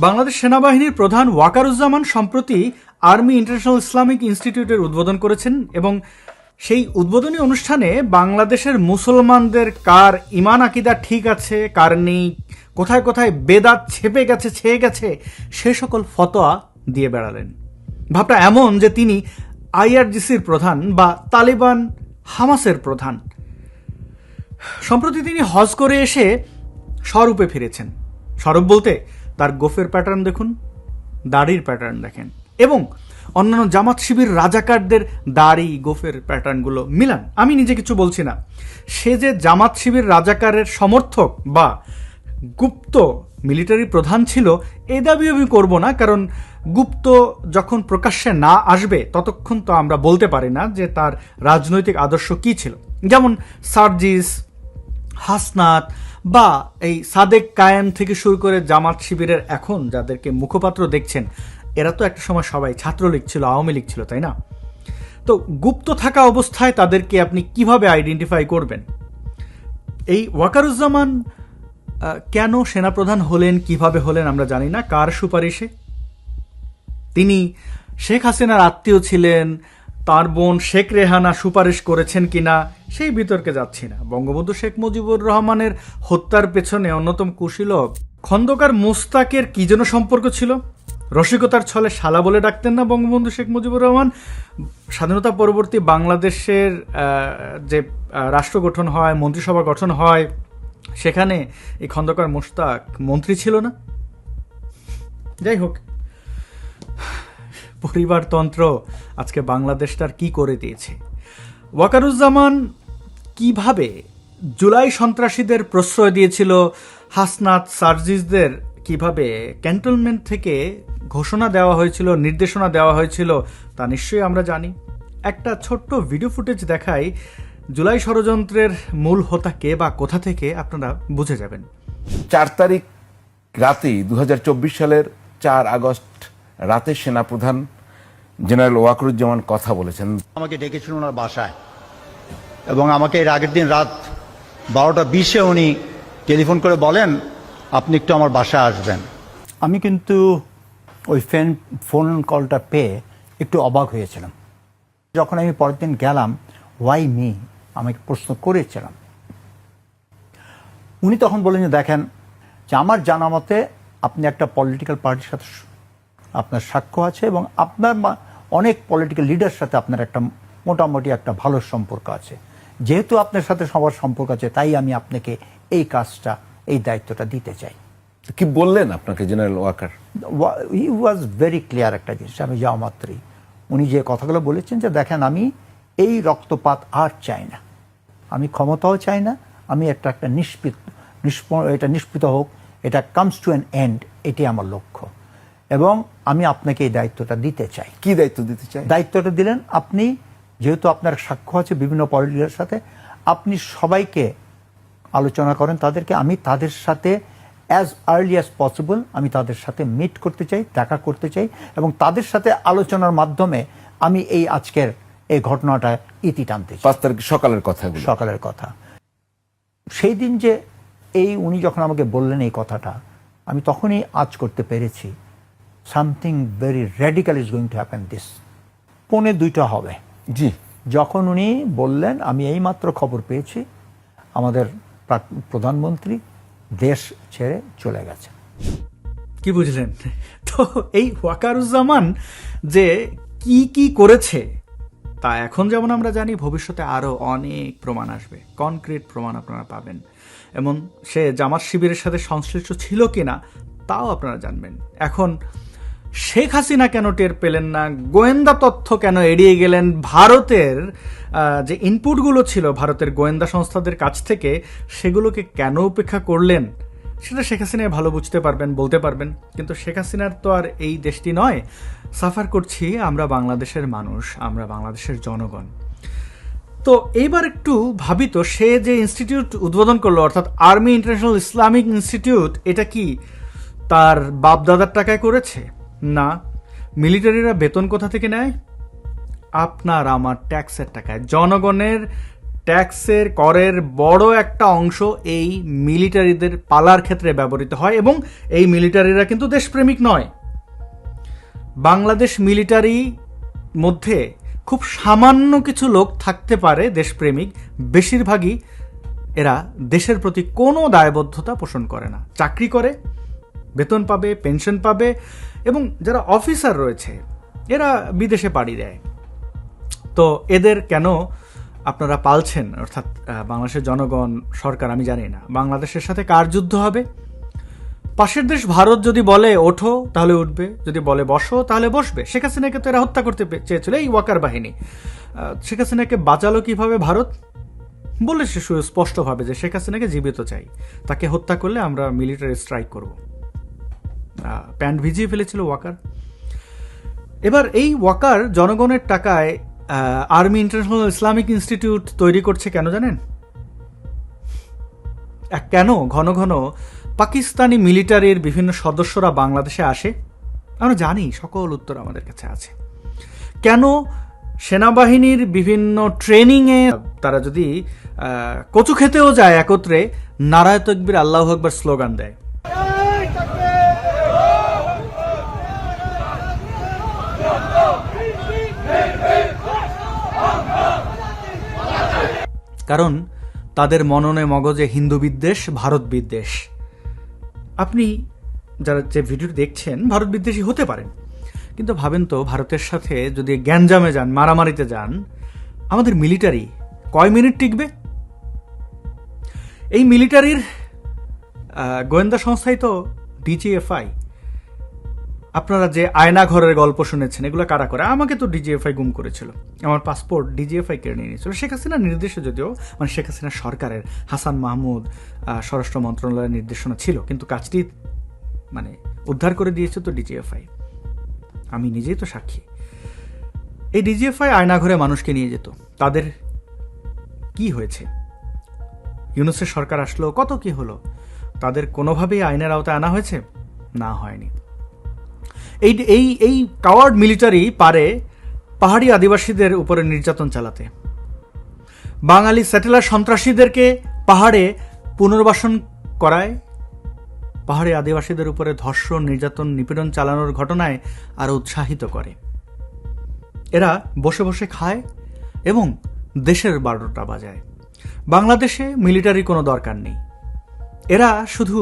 বাংলাদেশ সেনাবাহিনীর প্রধান ওয়াকারুজ্জামান সম্প্রতি আর্মি ইন্টারন্যাশনাল ইসলামিক ইনস্টিটিউটের উদ্বোধন করেছেন এবং সেই উদ্বোধনী অনুষ্ঠানে বাংলাদেশের মুসলমানদের কার ইমান আকিদা ঠিক আছে, কার নেই, কোথায় কোথায় বেদাত ছেপে গেছে, ছেয়ে গেছে, সে সকল ফতোয়া দিয়ে বেড়ালেন। ভাবটা এমন যে তিনি আইআরজিসির প্রধান বা তালিবান হামাসের প্রধান। সম্প্রতি তিনি হজ করে এসে স্বরূপে ফিরেছেন। স্বরূপ বলতে তার গোফের প্যাটার্ন দেখুন, দাড়ির প্যাটার্ন দেখেন, এবং অন্যান্য জামাত শিবির রাজাকারদের দাড়ি গোফের প্যাটার্নগুলো মিলান। আমি নিজে কিছু বলছি না, সে যে জামাত শিবির রাজাকারের সমর্থক বা গুপ্ত মিলিটারি প্রধান ছিল এ দাবি আমি করব না, কারণ গুপ্ত যখন প্রকাশ্যে না আসবে ততক্ষণ তো আমরা বলতে পারি না যে তার রাজনৈতিক আদর্শ কী ছিল। যেমন সার্জিস, হাসনাত বা এই সাদেক কায়েম থেকে শুরু করে জামাত শিবিরের এখন যাদেরকে মুখপাত্র দেখছেন, এরা তো একটা সময় সবাই ছাত্রলীগ ছিল, আওয়ামী লীগ ছিল, তাই না? তো গুপ্ত থাকা অবস্থায় তাদেরকে আপনি কিভাবে আইডেন্টিফাই করবেন? এই ওয়াকারুজ্জামান কেন সেনাপ্রধান হলেন, কিভাবে হলেন আমরা জানি না, কার সুপারিশে? তিনি শেখ হাসিনার আত্মীয় ছিলেন, তার বোন শেখ রেহানা সুপারিশ করেছেন কিনা সেই বিতর্কে যাচ্ছি না। বঙ্গবন্ধু শেখ মুজিবুর রহমানের হত্যার পেছনে অন্যতম কুশীলব খন্দকার মোস্তাকের কি যেন সম্পর্ক ছিল? রসিকতার ছলে শালা বলে ডাকতেন না বঙ্গবন্ধু শেখ মুজিবুর রহমান? স্বাধীনতা পরবর্তী বাংলাদেশের যে রাষ্ট্র গঠন হয়, মন্ত্রিসভা গঠন হয়, সেখানে এই খন্দকার মোস্তাক মন্ত্রী ছিল না? যাই হোক, পরিবারতন্ত্র আজকে বাংলাদেশটার কি করে দিয়েছে। ওয়াকারুজ্জামান কিভাবে জুলাই সন্ত্রাসীদের প্রশ্রয় দিয়েছিল, হাসনাত সার্জিসদের কিভাবে ক্যান্টনমেন্ট থেকে ঘোষণা দেওয়া হয়েছিল, নির্দেশনা দেওয়া হয়েছিল, তা নিশ্চয়ই আমরা জানি। একটা ছোট্ট ভিডিও ফুটেজ দেখাই, জুলাই ষড়যন্ত্রের মূল হোতা কে বা কোথা থেকে আপনারা বুঝে যাবেন। 4 তারিখ রাতেই 2024 সালের 4 আগস্ট রাতে সেনাপ্রধান জেনারেল ওয়াকারুজ্জামান কথা বলেছেন। আমাকে ডেকেছিল ওনার বাসায়, এবং আমাকে এর আগের দিন রাত 12:20 উনি টেলিফোন করে বলেন আপনি একটু আমার বাসায় আসবেন। আমি কিন্তু ওই ফোন কলটা পেয়ে একটু অবাক হয়েছিলাম। যখন আমি পরের দিন গেলাম, ওয়াই মি আমাকে প্রশ্ন করেছিলাম, উনি তখন বললেন যে দেখেন, যে আমার জানা মতে আপনি একটা পলিটিক্যাল পার্টির সাথে আপনার সাক্ষ্য আছে এবং আপনার অনেক পলিটিক্যাল লিডার সাথে আপনার একটা মোটামুটি একটা ভালো সম্পর্ক আছে। যেহেতু আপনার সাথে সবার সম্পর্ক আছে, তাই আমি আপনাকে এই কাজটা, এই দায়িত্বটা দিতে চাই। কি বললেন আপনাকে general Waker? He was very clear একটা জিনিস, আমি যাওয়া মাত্রই উনি যে কথাগুলো বলেছেন যে দেখেন, আমি এই রক্তপাত আর চাই না, আমি ক্ষমতাও চাই না, আমি একটা এটা নিষ্পৃত হোক, এটা কামস টু অ্যান এন্ড, এটি আমার লক্ষ্য, এবং আমি আপনাকে এই দায়িত্বটা দিতে চাই। কি দায়িত্ব দিতে চাই? দায়িত্বটা দিলেন, আপনি যেহেতু আপনার সাক্ষ্য আছে বিভিন্ন পলিটিক্যালের সাথে, আপনি সবাইকে আলোচনা করেন তাদেরকে, আমি তাদের সাথে অ্যাজ আর্লি অ্যাজ পসিবল আমি তাদের সাথে মিট করতে চাই, দেখা করতে চাই, এবং তাদের সাথে আলোচনার মাধ্যমে আমি এই আজকের এই ঘটনাটা ইতি টানতে চাই। 5 তারিখ সকালের কথা, সকালের কথা। সেই দিন যে উনি যখন আমাকে বললেন এই কথাটা, আমি তখনই আজ করতে পেরেছি something very radical is going to happen this. 1:45 হবে জি, যখন উনি বললেন, আমি এইমাত্র খবর পেয়েছি আমাদের প্রধানমন্ত্রী দেশ ছেড়ে চলে গেছে। কি বুঝলেন? তো এই ওয়াকারুজ্জামান যে কি কি করেছে তা এখন যেমন আমরা জানি, ভবিষ্যতে আরও অনেক প্রমাণ আসবে, কনক্রিট প্রমাণ আপনারা পাবেন। এমন সে জামাত শিবিরের সাথে সংশ্লিষ্ট ছিল কিনা তাও আপনারা জানবেন। এখন শেখ হাসিনা কেন টের পেলেন না, গোয়েন্দা তথ্য কেন এড়িয়ে গেলেন, ভারতের যে ইনপুটগুলো ছিল ভারতের গোয়েন্দা সংস্থাদের কাছ থেকে, সেগুলোকে কেন উপেক্ষা করলেন, সেটা শেখ হাসিনা ভালো বুঝতে পারবেন, বলতে পারবেন। কিন্তু শেখ হাসিনার তো আর এই দেশটি নয়, সাফার করছি আমরা বাংলাদেশের মানুষ, আমরা বাংলাদেশের জনগণ। তো এইবার একটু ভাবি তো, সে যে ইনস্টিটিউট উদ্বোধন করলো, অর্থাৎ আর্মি ইন্টারন্যাশনাল ইসলামিক ইনস্টিটিউট, এটা কি তার বাপদাদার টাকায় করেছে? না। মিলিটারিরা বেতন কোথা থেকে নেয়? আপনার আমার ট্যাক্সের টাকায়, জনগণের ট্যাক্সের করের বড় একটা অংশ এই মিলিটারিদের পালার ক্ষেত্রে ব্যবহৃত হয়, এবং এই মিলিটারিরা কিন্তু দেশপ্রেমিক নয়। বাংলাদেশ মিলিটারি মধ্যে খুব সামান্য কিছু লোক থাকতে পারে দেশপ্রেমিক, বেশিরভাগই এরা দেশের প্রতি কোনো দায়বদ্ধতা পোষণ করে না। চাকরি করে, বেতন পাবে, পেনশন পাবে, এবং যারা অফিসার রয়েছে এরা বিদেশে পাড়ি দেয়। তো এদের কেন আপনারা পালছেন, অর্থাৎ বাংলাদেশের জনগণ, সরকার, আমি জানি না। বাংলাদেশের সাথে কার যুদ্ধ হবে? পাশের দেশ ভারত যদি বলে ওঠো তাহলে উঠবে, যদি বলে বসো তাহলে বসবে। শেখ হাসিনাকে তো এরা হত্যা করতে চেয়েছিল, এই ওয়াকার বাহিনী। শেখ হাসিনাকে বাঁচালো কিভাবে ভারত? বলেছে সুস্পষ্টভাবে যে শেখ হাসিনাকে জীবিত চাই, তাকে হত্যা করলে আমরা মিলিটারি স্ট্রাইক করব। প্যান্ট ভিজিয়ে ফেলেছিল ওয়াকার। এবার এই ওয়াকার জনগণের টাকায় আর্মি ইন্টারন্যাশনাল ইসলামিক ইনস্টিটিউট তৈরি করছে কেন জানেন? কেন ঘন ঘন পাকিস্তানি মিলিটারির বিভিন্ন সদস্যরা বাংলাদেশে আসে? আমরা জানি, সকল উত্তর আমাদের কাছে আছে। কেন সেনাবাহিনীর বিভিন্ন ট্রেনিংয়ে তারা যদি কচু খেতেও যায় একত্রে, নারায়ে তাকবীর আল্লাহু আকবার স্লোগান দেয়? কারণ তাদের মননে মগজে হিন্দু বিদ্বেষ, ভারত বিদ্বেষ। আপনি যারা যে ভিডিও দেখছেন ভারত বিদ্বেষী হতে পারেন, কিন্তু ভাবেন তো, ভারতের সাথে যদি গ্যাঞ্জামে যান, মারামারিতে যান, আমাদের মিলিটারি কয় মিনিট টিকবে? এই মিলিটারির গোয়েন্দা সংস্থাই তো ডিজিএফআই। আপনারা যে আয়না ঘরের গল্প শুনেছেন, এগুলো কারা করে? আমাকে তো ডিজিএফআই গুম করেছিল, আমার পাসপোর্ট ডিজিএফআই কেড়ে নিয়ে নিয়েছিল, শেখ হাসিনার নির্দেশে। যদিও মানে শেখ হাসিনা সরকারের, হাসান মাহমুদ স্বরাষ্ট্র মন্ত্রণালয়ের নির্দেশনা ছিল, কিন্তু কাজটি মানে উদ্ধার করে দিয়েছে তো ডিজিএফআই। আমি নিজেই তো সাক্ষী। এই ডিজিএফআই আয়না ঘরে মানুষকে নিয়ে যেত। তাদের কি হয়েছে? ইউনূসের সরকার আসলো, কত কি হলো? তাদের কোনোভাবেই আইনের আওতায় আনা হয়েছে? না, হয়নি। এই এই এই কাওয়ার্ড মিলিটারি পারে পাহাড়ি আদিবাসীদের উপরে নির্যাতন চালাতে, বাঙালি স্যাটেলার সন্ত্রাসীদেরকে পাহাড়ে পুনর্বাসন করায়, পাহাড়ি আদিবাসীদের উপরে ধর্ষণ, নির্যাতন, নিপীড়ন চালানোর ঘটনায় আরো উৎসাহিত করে। এরা বসে বসে খায় এবং দেশের 12টা বাজায়। বাংলাদেশে মিলিটারি কোনো দরকার নেই। এরা শুধু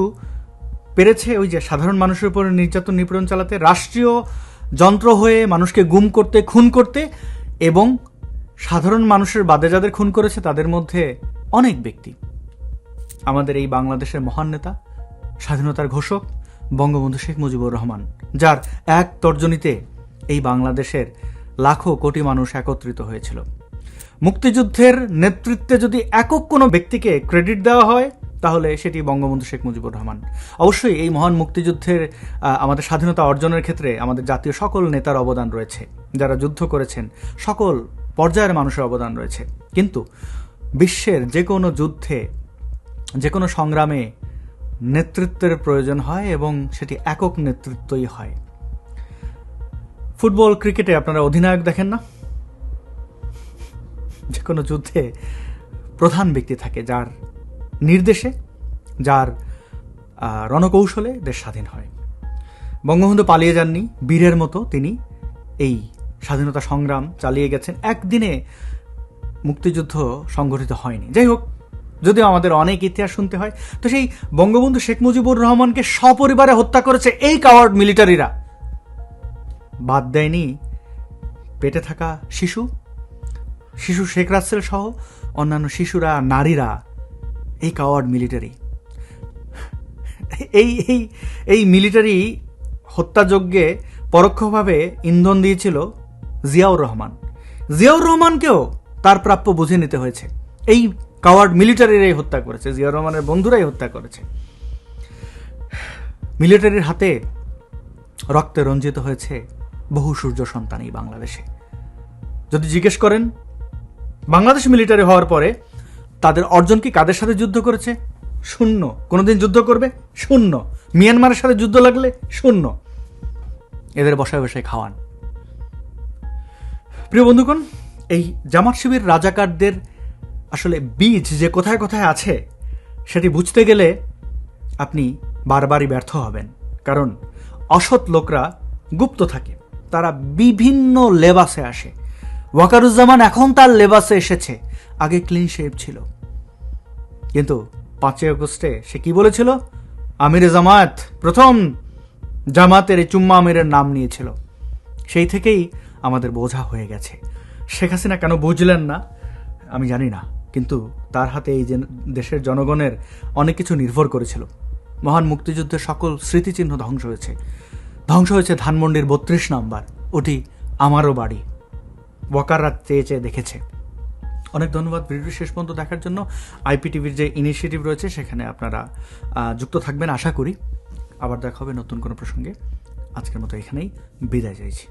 পেরেছে ওই যে সাধারণ মানুষের উপরে নির্যাতন, নিপীড়ন চালাতে, রাষ্ট্রীয় যন্ত্র হয়ে মানুষকে গুম করতে, খুন করতে, এবং সাধারণ মানুষের বাদে যাদের খুন করেছে তাদের মধ্যে অনেক ব্যক্তি আমাদের এই বাংলাদেশের মহান নেতা, স্বাধীনতার ঘোষক বঙ্গবন্ধু শেখ মুজিবুর রহমান, যার এক তর্জনীতে এই বাংলাদেশের লাখো কোটি মানুষ একত্রিত হয়েছিল। মুক্তিযুদ্ধের নেতৃত্বে যদি একক কোনো ব্যক্তিকে ক্রেডিট দেওয়া হয় তাহলে সেটি বঙ্গবন্ধু শেখ মুজিবুর রহমান। অবশ্যই এই মহান মুক্তিযুদ্ধের আমাদের স্বাধীনতা অর্জনের ক্ষেত্রে আমাদের জাতীয় সকল নেতার অবদান রয়েছে, যারা যুদ্ধ করেছেন সকল পর্যায়ের মানুষের অবদান রয়েছে। কিন্তু বিশ্বের যে কোনো যুদ্ধে, যে কোনো সংগ্রামে নেতৃত্বের প্রয়োজন হয়, এবং সেটি একক নেতৃত্বই হয়। ফুটবল, ক্রিকেটে আপনারা অধিনায়ক দেখেন না? যে কোনো যুদ্ধে প্রধান ব্যক্তি থাকে, যার নির্দেশে, যার রণকৌশলে দেশ স্বাধীন হয়। বঙ্গবন্ধু পালিয়ে যাননি, বীরের মতো তিনি এই স্বাধীনতা সংগ্রাম চালিয়ে গেছেন। একদিনে মুক্তিযুদ্ধ সংগঠিত হয়নি। যাই হোক, যদিও আমাদের অনেক ইতিহাস শুনতে হয়, তো সেই বঙ্গবন্ধু শেখ মুজিবুর রহমানকে সপরিবারে হত্যা করেছে এই কাওয়ার্ড মিলিটারিরা। বাদ দেয়নি পেটে থাকা শিশু শেখ রাসেল সহ অন্যান্য শিশুরা, নারীরা। এই কাওয়ার্ড মিলিটারি, এই মিলিটারি হত্যাযজ্ঞে পরোক্ষভাবে ইন্ধন দিয়েছিল জিয়াউর রহমান। জিয়াউর রহমানকেও তার প্রাপ্য বুঝে নিতে হয়েছে। এই কাওয়ার্ড মিলিটারিরাই হত্যা করেছে, জিয়াউর রহমানের বন্ধুরাই হত্যা করেছে। মিলিটারির হাতে রক্তে রঞ্জিত হয়েছে বহু সূর্য সন্তান এই বাংলাদেশে। যদি জিজ্ঞেস করেন বাংলাদেশ মিলিটারি হওয়ার পরে তাদের অর্জন কি, কাদের সাথে যুদ্ধ করেছে? শূন্য। কোনোদিন যুদ্ধ করবে? শূন্য। মিয়ানমারের সাথে যুদ্ধ লাগলে? শূন্য। এদের বসায় বসায় খাওয়ান। প্রিয় বন্ধুগণ, এই জামাত শিবির রাজাকারদের আসলে বীজ যে কোথায় কোথায় আছে সেটি বুঝতে গেলে আপনি বারবারই ব্যর্থ হবেন, কারণ অসৎ লোকরা গুপ্ত থাকে, তারা বিভিন্ন লেবাসে আসে। ওয়াকারুজ্জামান এখন তার লেবাসে এসেছে, আগে ক্লিন শেভ ছিল, কিন্তু 5 আগস্টে সে কি বলেছিল? আমিরে জামায়াত, প্রথম জামাতের এই চুম্মা আমিরের নাম নিয়েছিল। সেই থেকেই আমাদের বোঝা হয়ে গেছে। শেখ হাসিনা কেন বুঝলেন না আমি জানি না, কিন্তু তার হাতে এই যে দেশের জনগণের অনেক কিছু নির্ভর করেছিল। মহান মুক্তিযুদ্ধের সকল স্মৃতিচিহ্ন ধ্বংস হয়েছে। ধ্বংস হয়েছে ধানমন্ডির 32 নাম্বার, ওটি আমারও বাড়ি। ওয়াকাররা চেয়ে চেয়ে দেখেছে। অনেক ধন্যবাদ ভিডিওটি শেষ পর্যন্ত দেখার জন্য। আইপিটিভির যে ইনিশিয়েটিভ রয়েছে সেখানে আপনারা যুক্ত থাকবেন আশা করি। আবার দেখা হবে নতুন কোনো প্রসঙ্গে। আজকের মতো এখানেই বিদায় চাইছি।